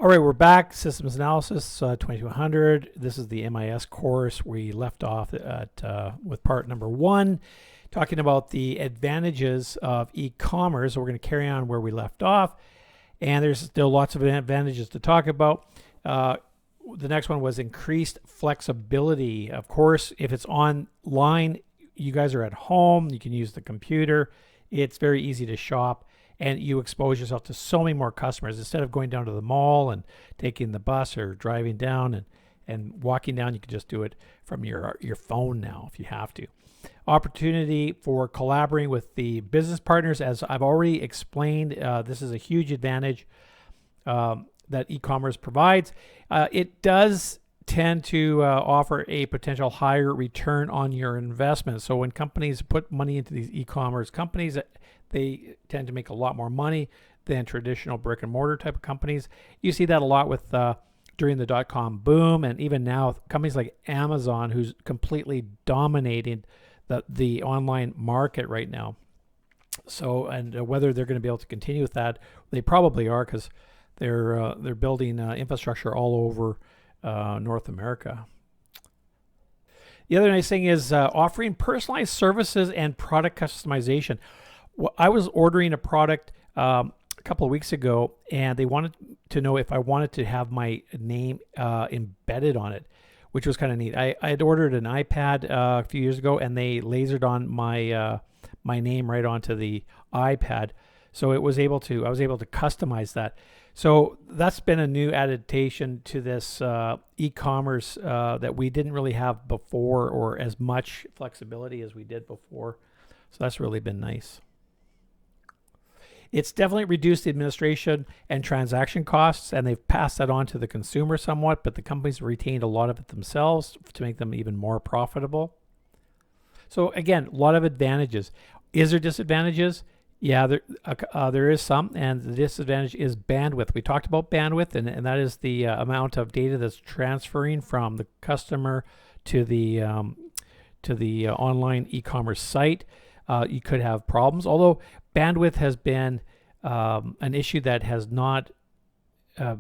All right, we're back. Systems Analysis 2200. This is the MIS course. We left off with part number 1, talking about the advantages of e-commerce. So we're going to carry on where we left off, and there's still lots of advantages to talk about. The next one was increased flexibility. Of course, if it's online, you guys are at home, you can use the computer. It's very easy to shop, and you expose yourself to so many more customers. Instead of going down to the mall and taking the bus or driving down and walking down, you can just do it from your phone now if you have to. Opportunity for collaborating with the business partners. As I've already explained, this is a huge advantage that e-commerce provides. It does tend to offer a potential higher return on your investment. So when companies put money into these e-commerce companies, they tend to make a lot more money than traditional brick and mortar type of companies. You see that a lot with during the dot-com boom, and even now companies like Amazon, who's completely dominating the online market right now. So, and whether they're going to be able to continue with that, they probably are, because they're building infrastructure all over North America. The other nice thing is offering personalized services and product customization. I was ordering a product a couple of weeks ago, and they wanted to know if I wanted to have my name embedded on it, which was kind of neat. I had ordered an iPad a few years ago, and they lasered on my name right onto the iPad, so I was able to customize that. So that's been a new adaptation to this e-commerce that we didn't really have before, or as much flexibility as we did before. So that's really been nice. It's definitely reduced the administration and transaction costs, and they've passed that on to the consumer somewhat, but the companies have retained a lot of it themselves to make them even more profitable. So again, a lot of advantages. Is there disadvantages? Yeah, there is some, and the disadvantage is bandwidth. We talked about bandwidth, and that is the amount of data that's transferring from the customer to the online e-commerce site. You could have problems, although bandwidth has been an issue that has not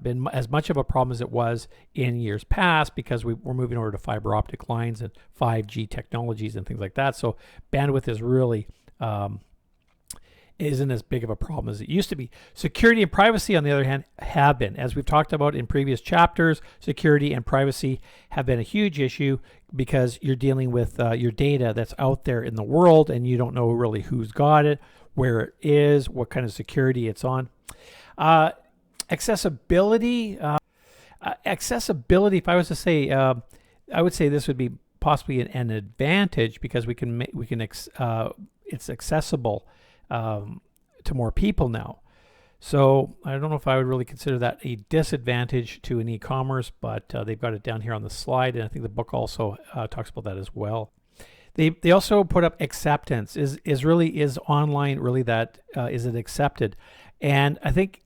been as much of a problem as it was in years past, because we're moving over to fiber optic lines and 5G technologies and things like that. So bandwidth is really isn't as big of a problem as it used to be. Security and privacy, on the other hand, have been. As we've talked about in previous chapters, security and privacy have been a huge issue, because you're dealing with your data that's out there in the world, and you don't know really who's got it, where it is, what kind of security it's on. Accessibility. Accessibility, if I was to say, I would say this would be possibly an advantage, because it's accessible to more people now. So I don't know if I would really consider that a disadvantage to an e-commerce, but they've got it down here on the slide, and I think the book also talks about that as well. They also put up acceptance. Is online really that is it accepted? And I think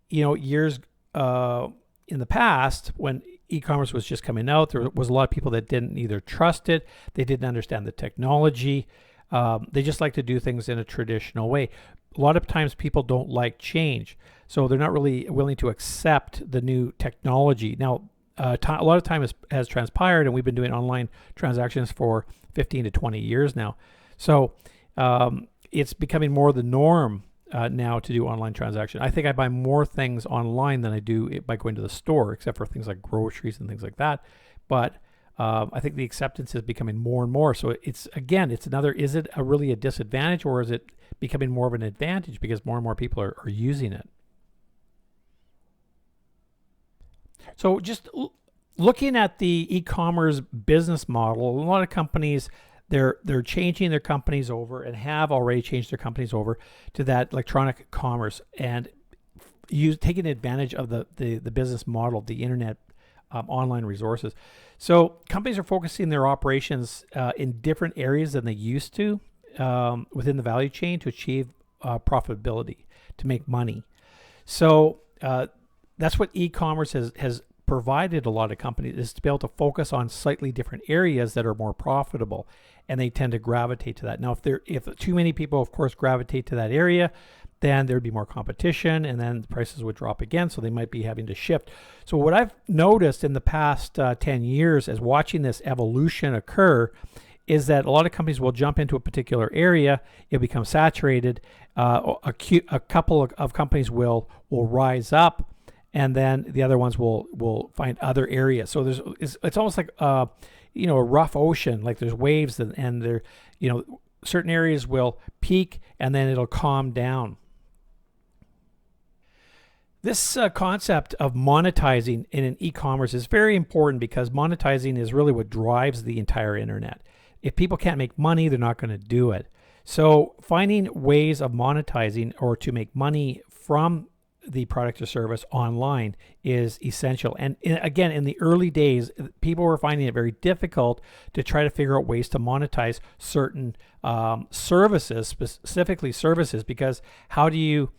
years in the past, when e-commerce was just coming out, there was a lot of people that didn't either trust it, they didn't understand the technology. They just like to do things in a traditional way. A lot of times people don't like change, so they're not really willing to accept the new technology. Now, a lot of time has transpired, and we've been doing online transactions for 15 to 20 years now. So it's becoming more the norm now to do online transaction. I think I buy more things online than I do by going to the store, except for things like groceries and things like that. But I think the acceptance is becoming more and more. So it's another, is it really a disadvantage, or is it becoming more of an advantage because more and more people are using it? So just looking at the e-commerce business model, a lot of companies, they're changing their companies over, and have already changed their companies over to that electronic commerce, and taking advantage of the business model, the internet, online resources. So companies are focusing their operations in different areas than they used to within the value chain to achieve profitability, to make money. So that's what e-commerce has provided a lot of companies, is to be able to focus on slightly different areas that are more profitable, and they tend to gravitate to that. Now, if too many people, of course, gravitate to that area, then there'd be more competition, and then the prices would drop again, so they might be having to shift. So what I've noticed in the past 10 years as watching this evolution occur is that a lot of companies will jump into a particular area, it'll become saturated, a couple of companies will rise up, and then the other ones will find other areas. So it's almost like a rough ocean, like there's waves, and there, certain areas will peak and then it'll calm down. This concept of monetizing in an e-commerce is very important because monetizing is really what drives the entire internet. If people can't make money, they're not going to do it. So finding ways of monetizing or to make money from the product or service online is essential. And again, in the early days, people were finding it very difficult to try to figure out ways to monetize certain services, specifically services, because how do you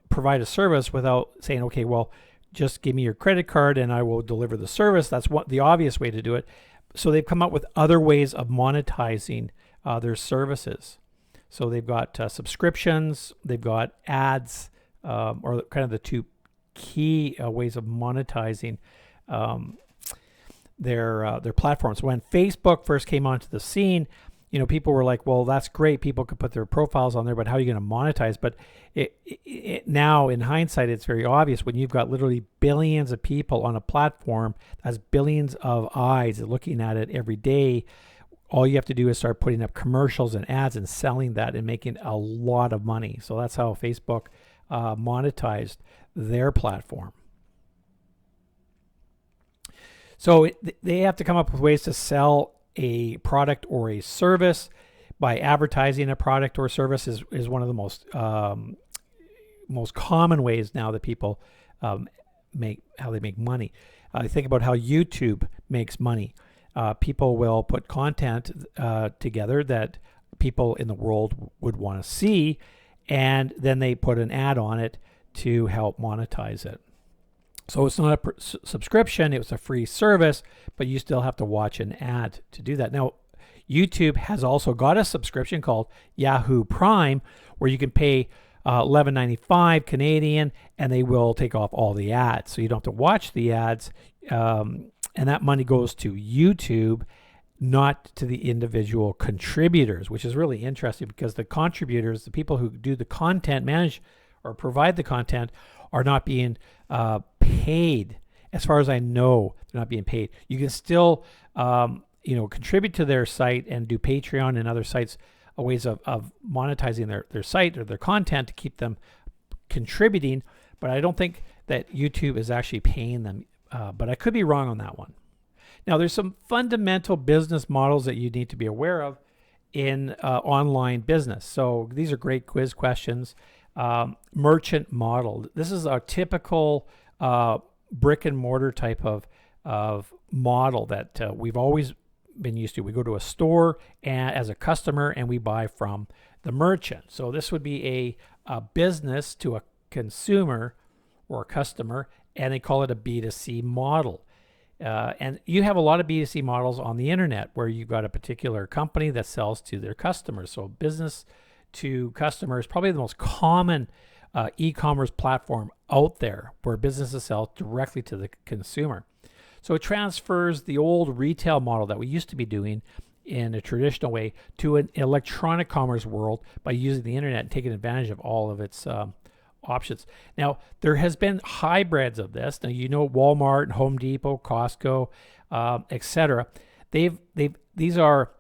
provide a service without saying, okay, well, just give me your credit card and I will deliver the service? That's the obvious way to do it. So they've come up with other ways of monetizing their services. So they've got subscriptions, they've got ads, or kind of the two key ways of monetizing their platforms. When Facebook first came onto the scene, people were like, well, that's great. People could put their profiles on there, but how are you going to monetize? But now, in hindsight, it's very obvious when you've got literally billions of people on a platform, that's billions of eyes looking at it every day. All you have to do is start putting up commercials and ads and selling that and making a lot of money. So that's how Facebook monetized their platform. So they have to come up with ways to sell a product or a service. By advertising a product or service is one of the most common ways now that people make money. Think about how YouTube makes money. People will put content together that people in the world would want to see, and then they put an ad on it to help monetize it. So it's not a subscription, it was a free service, but you still have to watch an ad to do that. Now, YouTube has also got a subscription called Yahoo Prime, where you can pay $11.95 Canadian, and they will take off all the ads. So you don't have to watch the ads, and that money goes to YouTube, not to the individual contributors, which is really interesting because the contributors, the people who do the content, manage or provide the content, are not being paid. As far as I know, they're not being paid. You can still contribute to their site and do Patreon and other sites, ways of monetizing their site or their content to keep them contributing, but I don't think that YouTube is actually paying them, but I could be wrong on that one. Now, there's some fundamental business models that you need to be aware of in online business. So these are great quiz questions. Merchant model. This is a typical brick and mortar type of model that we've always been used to. We go to a store as a customer and we buy from the merchant. So this would be a business to a consumer or a customer, and they call it a B2C model. And you have a lot of B2C models on the internet where you've got a particular company that sells to their customers. So business to customer is probably the most common e-commerce platform out there where businesses sell directly to the consumer. So it transfers the old retail model that we used to be doing in a traditional way to an electronic commerce world by using the internet and taking advantage of all of its options. Now, there has been hybrids of this. Now, Walmart, Home Depot, Costco, etc. These are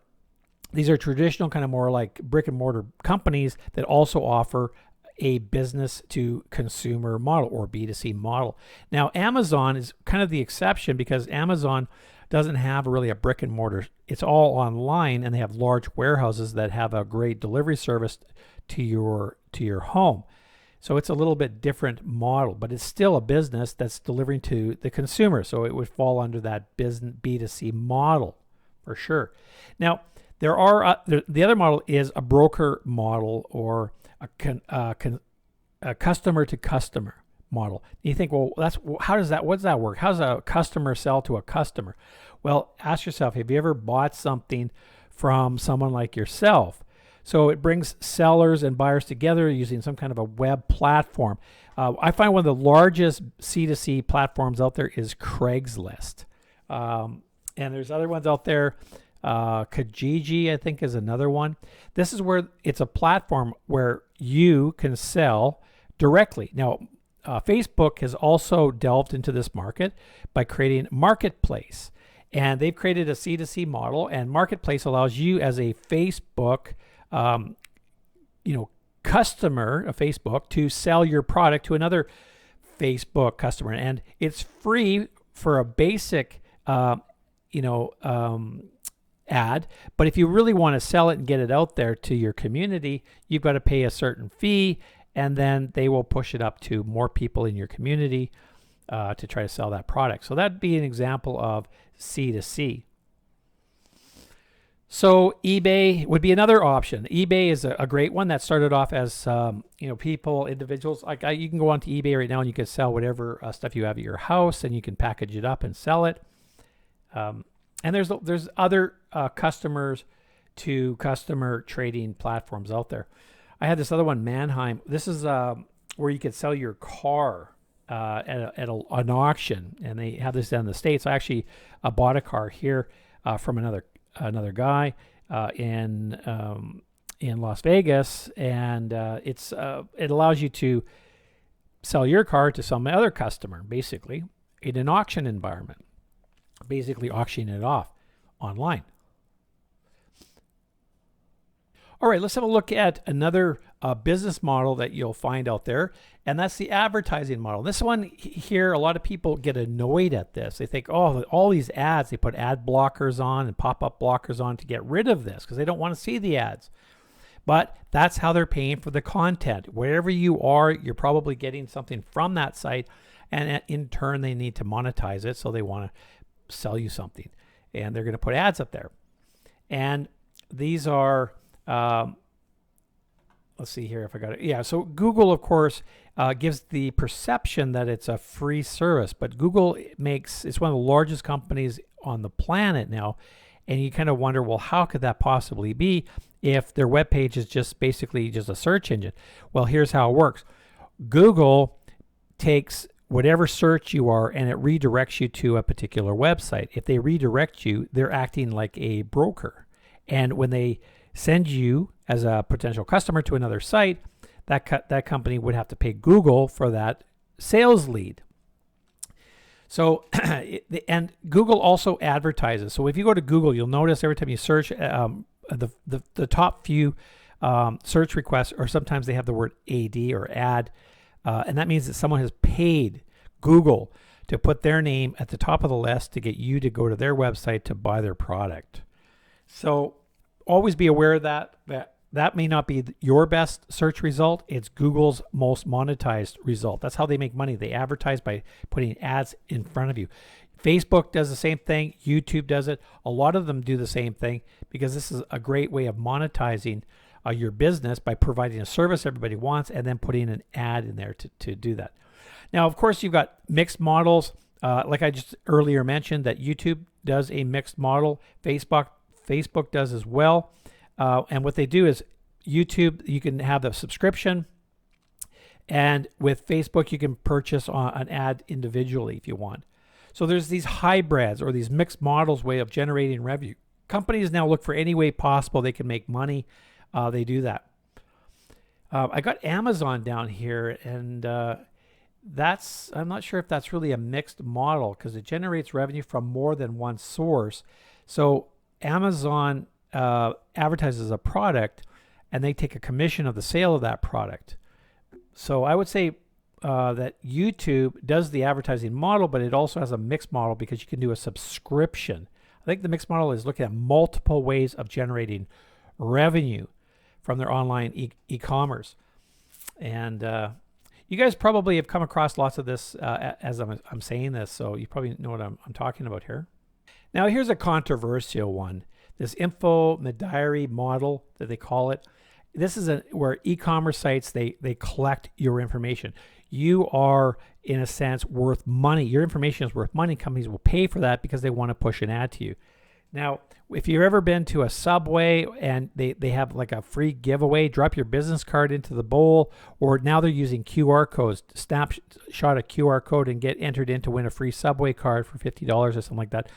traditional, kind of more like brick and mortar companies that also offer a business to consumer model or B2C model. Now, Amazon is kind of the exception because Amazon doesn't have really a brick and mortar. It's all online, and they have large warehouses that have a great delivery service to your home. So it's a little bit different model, but it's still a business that's delivering to the consumer. So it would fall under that business B2C model for sure. Now, there are the other model is a broker model or a customer to customer model. You think, well, what does that work? How does a customer sell to a customer? Well, ask yourself, have you ever bought something from someone like yourself? So it brings sellers and buyers together using some kind of a web platform. I find one of the largest C2C platforms out there is Craigslist. And there's other ones out there. Kijiji, I think, is another one. This is where it's a platform where you can sell directly. Now, Facebook has also delved into this market by creating Marketplace. And they've created a C2C model, and Marketplace allows you as a Facebook, customer of Facebook to sell your product to another Facebook customer. And it's free for a basic, ad. But if you really want to sell it and get it out there to your community, you've got to pay a certain fee, and then they will push it up to more people in your community to try to sell that product. So that'd be an example of C2C. So eBay would be another option. eBay is a great one that started off as individuals. You can go onto eBay right now and you can sell whatever stuff you have at your house, and you can package it up and sell it. And there's other customers to customer trading platforms out there. I had this other one, Manheim. This is where you could sell your car at an auction, and they have this down in the States. I actually bought a car here from another guy in Las Vegas, and it allows you to sell your car to some other customer, basically in an auction environment, basically auctioning it off online. All right, let's have a look at another business model that you'll find out there, and that's the advertising model. This one here, a lot of people get annoyed at this. They think, oh, all these ads, they put ad blockers on and pop-up blockers on to get rid of this because they don't want to see the ads. But that's how they're paying for the content. Wherever you are, you're probably getting something from that site, and in turn, they need to monetize it, so they want to sell you something. And they're going to put ads up there. And these are... let's see here if I got it. Yeah, so Google, of course, gives the perception that it's a free service, but Google it's one of the largest companies on the planet now, and you kind of wonder, well, how could that possibly be if their webpage is just basically just a search engine? Well, here's how it works. Google takes whatever search you are, and it redirects you to a particular website. If they redirect you, they're acting like a broker. And when they send you as a potential customer to another site, that company would have to pay Google for that sales lead. So, and Google also advertises. So if you go to Google, you'll notice every time you search, the top few search requests, or sometimes they have the word AD or ad, and that means that someone has paid Google to put their name at the top of the list to get you to go to their website to buy their product. So always be aware of that may not be your best search result. It's Google's most monetized result. That's how they make money. They advertise by putting ads in front of you. Facebook does the same thing. YouTube does it. A lot of them do the same thing because this is a great way of monetizing your business by providing a service everybody wants and then putting an ad in there to do that. Now, of course, you've got mixed models. Like I just earlier mentioned, that YouTube does a mixed model. Facebook does as well. And what they do is YouTube, you can have the subscription. And with Facebook, you can purchase an ad individually if you want. So there's these hybrids or these mixed models way of generating revenue. Companies now look for any way possible they can make money. They do that. I got Amazon down here, and I'm not sure if that's really a mixed model because it generates revenue from more than one source. So Amazon advertises a product, and they take a commission of the sale of that product. So I would say that YouTube does the advertising model, but it also has a mixed model because you can do a subscription. I think the mixed model is looking at multiple ways of generating revenue from their online e-commerce. And you guys probably have come across lots of this as I'm saying this, so you probably know what I'm talking about here. Now, here's a controversial one. This infomediary model that they call it. This is where e-commerce sites, they collect your information. You are, in a sense, worth money. Your information is worth money. Companies will pay for that because they want to push an ad to you. Now, if you've ever been to a Subway and they have like a free giveaway, drop your business card into the bowl, or now they're using QR codes, snapshot a QR code and get entered in to win a free Subway card for $50 or something like that.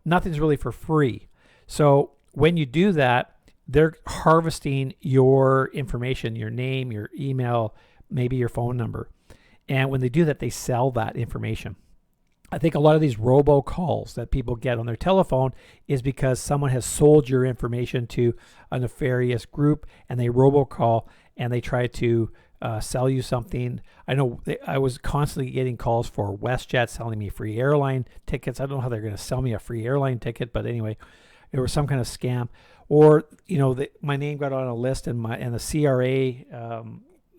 Nothing's really for free. So when you do that, they're harvesting your information, your name, your email, maybe your phone number. And when they do that, they sell that information. I think a lot of these robocalls that people get on their telephone is because someone has sold your information to a nefarious group, and they robocall and they try to sell you something. I know I was constantly getting calls for WestJet selling me free airline tickets. I don't know how they're going to sell me a free airline ticket, but anyway, it was some kind of scam. Or my name got on a list, and the CRA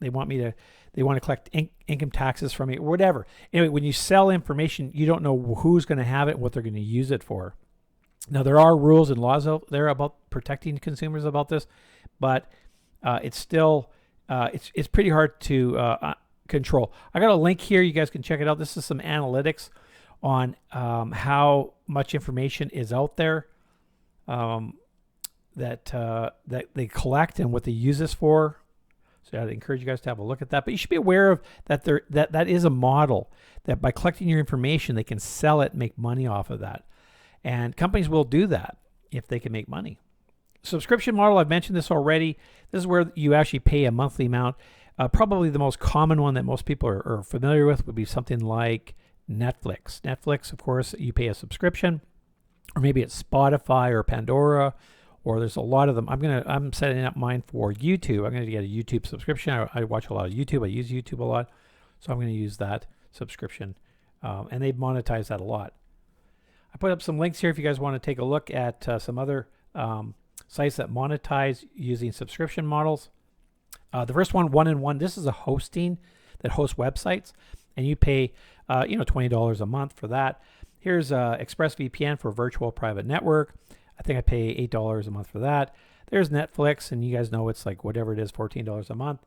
they want to collect income taxes from me, or whatever. Anyway, when you sell information, you don't know who's going to have it and what they're going to use it for. Now, there are rules and laws out there about protecting consumers about this, but it's still it's pretty hard to control. I got a link here. You guys can check it out. This is some analytics on how much information is out there that they collect and what they use this for. So I'd encourage you guys to have a look at that. But you should be aware of that is a model that by collecting your information, they can sell it, make money off of that. And companies will do that if they can make money. Subscription model, I've mentioned this already. This is where you actually pay a monthly amount. Probably the most common one that most people are familiar with would be something like Netflix. Netflix, of course, you pay a subscription, or maybe it's Spotify or Pandora, or there's a lot of them. I'm setting up mine for YouTube. I'm going to get a YouTube subscription. I watch a lot of YouTube. I use YouTube a lot, so I'm going to use that subscription, and they monetize that a lot. I put up some links here if you guys want to take a look at some other sites that monetize using subscription models. The first one, 1&1. This is a hosting that hosts websites, and you pay $20 a month for that. Here's ExpressVPN for virtual private network. I think I pay $8 a month for that. There's Netflix, and you guys know it's like whatever it is, $14 a month.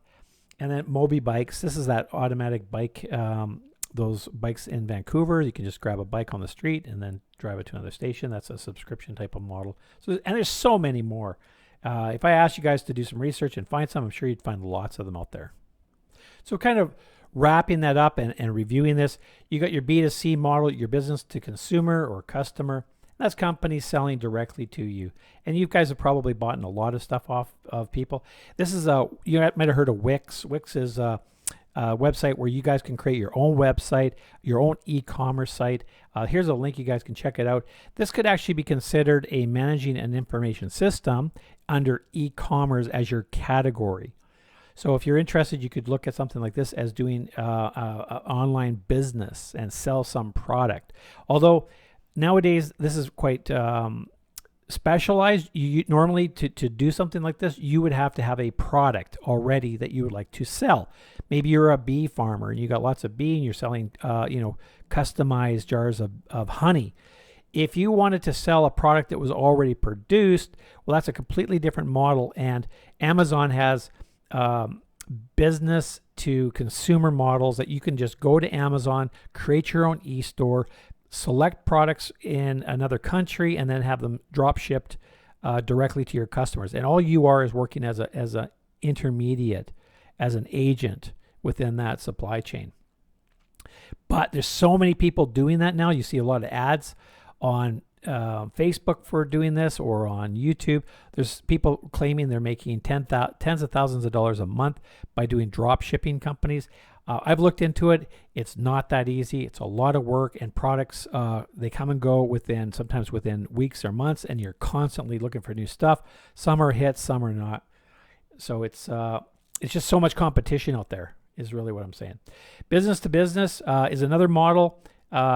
And then Moby Bikes. This is that automatic bike, those bikes in Vancouver. You can just grab a bike on the street and then drive it to another station. That's a subscription type of model. So, and there's so many more. If I asked you guys to do some research and find some, I'm sure you'd find lots of them out there. So kind of wrapping that up and reviewing this, you got your B2C model, your business to consumer or customer. That's companies selling directly to you. And you guys have probably bought a lot of stuff off of people. This is you might have heard of Wix. Wix is a website where you guys can create your own website, your own e-commerce site. Here's a link. You guys can check it out. This could actually be considered a managing an information system under e-commerce as your category. So if you're interested, you could look at something like this as doing online business and sell some product. Although nowadays, this is quite specialized. You normally, to do something like this, you would have to have a product already that you would like to sell. Maybe you're a bee farmer and you got lots of bee and you're selling, customized jars of honey. If you wanted to sell a product that was already produced, well, that's a completely different model. And Amazon has business to consumer models that you can just go to Amazon, create your own e-store, select products in another country, and then have them drop shipped directly to your customers. And all you are is working as an intermediate, as an agent within that supply chain. But there's so many people doing that now. You see a lot of ads on Facebook for doing this, or on YouTube. There's people claiming they're making tens of thousands of dollars a month by doing drop shipping companies. I've looked into it. It's not that easy. It's a lot of work, and products, they come and go sometimes within weeks or months, and you're constantly looking for new stuff. Some are hits, some are not. So it's just so much competition out there is really what I'm saying. Business to business is another model.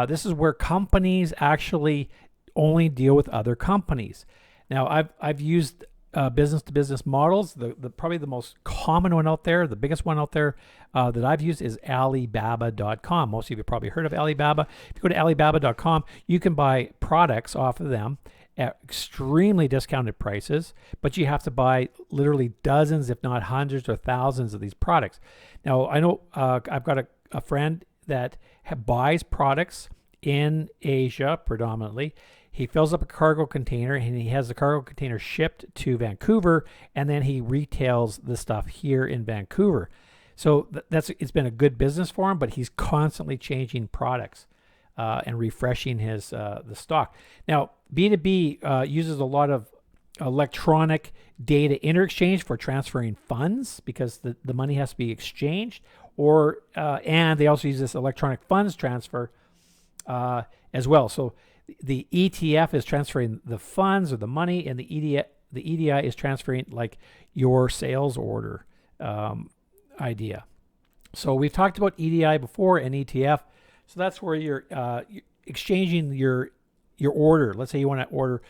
This is where companies actually only deal with other companies. Now, I've used business to business models. The probably the most common one out there, the biggest one out there that I've used is Alibaba.com. Most of you probably heard of Alibaba. If you go to Alibaba.com, you can buy products off of them at extremely discounted prices, but you have to buy literally dozens, if not hundreds or thousands of these products. Now, I know I've got a friend that buys products in Asia predominantly. He fills up a cargo container and he has the cargo container shipped to Vancouver, and then he retails the stuff here in Vancouver. So it's been a good business for him, but he's constantly changing products and refreshing his the stock. Now, B2B uses a lot of electronic data interchange for transferring funds because the money has to be exchanged, and they also use this electronic funds transfer as well. So the ETF is transferring the funds or the money, and the EDI is transferring like your sales order idea. So we've talked about EDI before and ETF. So that's where you're exchanging your order. Let's say you want to order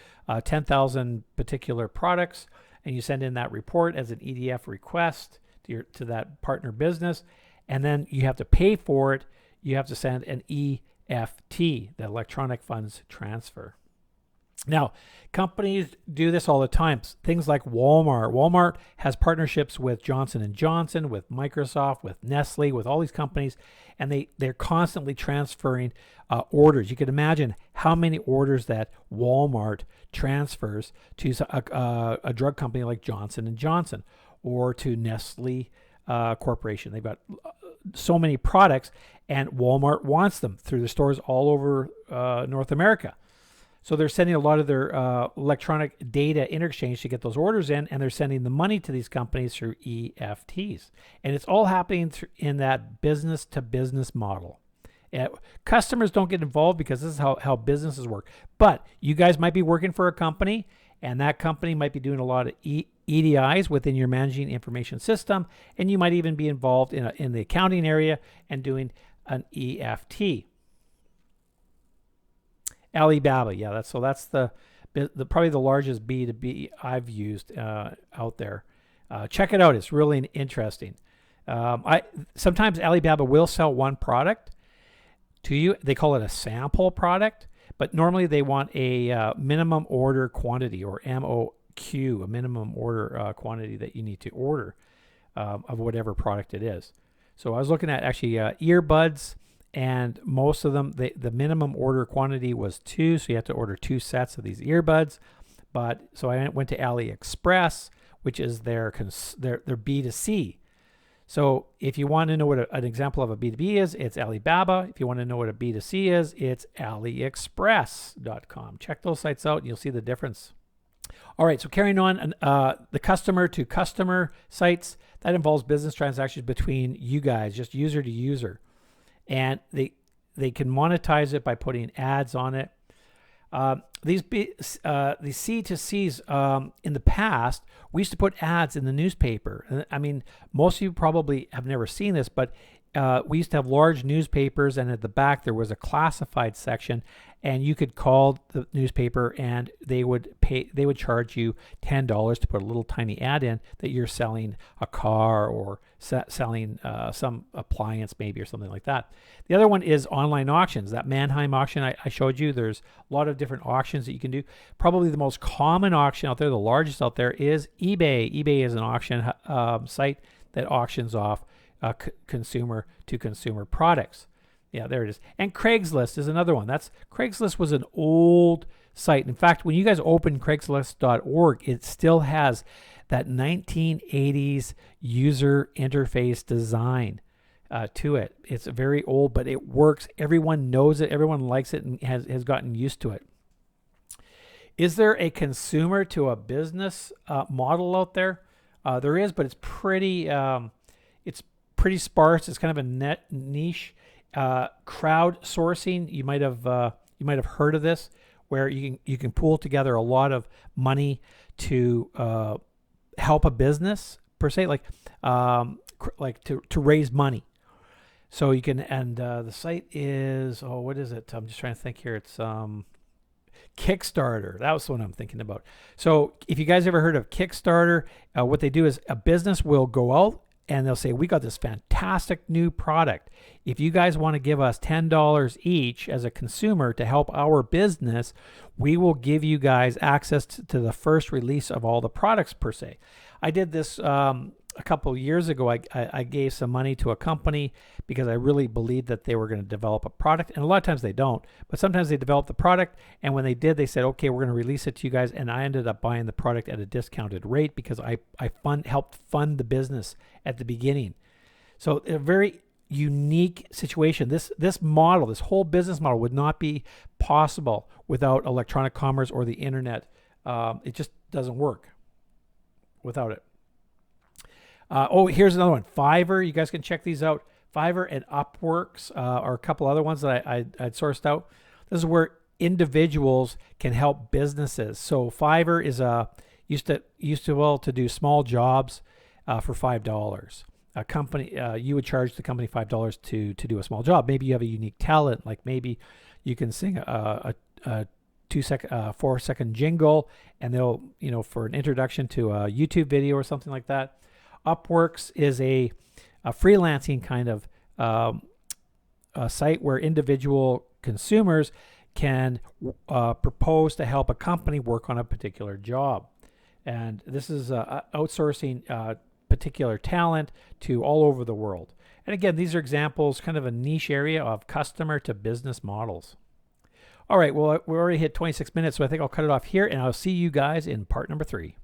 10,000 particular products, and you send in that report as an EDF request to that partner business, and then you have to pay for it. You have to send an EFT, the electronic funds transfer. Now, companies do this all the time. Things like Walmart. Walmart has partnerships with Johnson & Johnson, with Microsoft, with Nestle, with all these companies, and they're constantly transferring orders. You can imagine how many orders that Walmart transfers to a drug company like Johnson & Johnson or to Nestle Corporation. They've got so many products, and Walmart wants them through the stores all over North America. So they're sending a lot of their electronic data interchange to get those orders in, and they're sending the money to these companies through EFTs. And it's all happening in that business-to-business model. Customers don't get involved because this is how businesses work. But you guys might be working for a company, and that company might be doing a lot of EDIs within your managing information system, and you might even be involved in the accounting area and doing an EFT. Alibaba, yeah, that's the probably the largest B2B I've used out there. Check it out; it's really interesting. Sometimes Alibaba will sell one product to you. They call it a sample product, but normally they want a minimum order quantity, or MOQ, a minimum order quantity that you need to order of whatever product it is. So I was looking at actually earbuds. And most of them, the minimum order quantity was 2, so you have to order 2 sets of these earbuds. But so I went to AliExpress, which is their B2C. So if you want to know what an example of a B2B is, it's Alibaba. If you want to know what a B2C is, it's AliExpress.com. Check those sites out, and you'll see the difference. All right, so carrying on, the customer-to-customer sites, that involves business transactions between you guys, just user to user. And they can monetize it by putting ads on it. These C2Cs, in the past, we used to put ads in the newspaper. I mean, most of you probably have never seen this, but we used to have large newspapers, and at the back there was a classified section, and you could call the newspaper and they would charge you $10 to put a little tiny ad in that you're selling a car or selling some appliance maybe or something like that. The other one is online auctions. That Mannheim auction I showed you, there's a lot of different auctions that you can do. Probably the most common auction out there, the largest out there, is eBay. eBay is an auction site that auctions off consumer to consumer products. Yeah, there it is. And Craigslist is another one. Craigslist was an old site. In fact, when you guys open Craigslist.org, it still has that 1980s user interface design to it. It's very old, but it works. Everyone knows it. Everyone likes it and has gotten used to it. Is there a consumer to a business model out there? There is, but it's pretty sparse. It's kind of a niche. Crowdsourcing, you might have heard of this, where you can pool together a lot of money to help a business per se, like to raise money. So you can, and the site is, what is it? I'm just trying to think here. It's Kickstarter. That was the one I'm thinking about. So if you guys ever heard of Kickstarter, what they do is a business will go out and they'll say, we got this fantastic new product. If you guys want to give us $10 each as a consumer to help our business, we will give you guys access to the first release of all the products per se. I did this a couple of years ago, I gave some money to a company because I really believed that they were going to develop a product. And a lot of times they don't, but sometimes they develop the product. And when they did, they said, okay, we're going to release it to you guys. And I ended up buying the product at a discounted rate because I helped fund the business at the beginning. So a very unique situation. This model, this whole business model would not be possible without electronic commerce or the internet. It just doesn't work without it. Here's another one. Fiverr. You guys can check these out. Fiverr and Upworks are a couple other ones that I'd sourced out. This is where individuals can help businesses. So Fiverr is used to do small jobs for $5. A company, you would charge the company $5 to do a small job. Maybe you have a unique talent, like maybe you can sing a 4-second jingle, and they'll, for an introduction to a YouTube video or something like that. Upworks is a freelancing kind of a site where individual consumers can propose to help a company work on a particular job. And this is outsourcing particular talent to all over the world. And again, these are examples, kind of a niche area of customer to business models. All right, well, we already hit 26 minutes, so I think I'll cut it off here, and I'll see you guys in part number 3.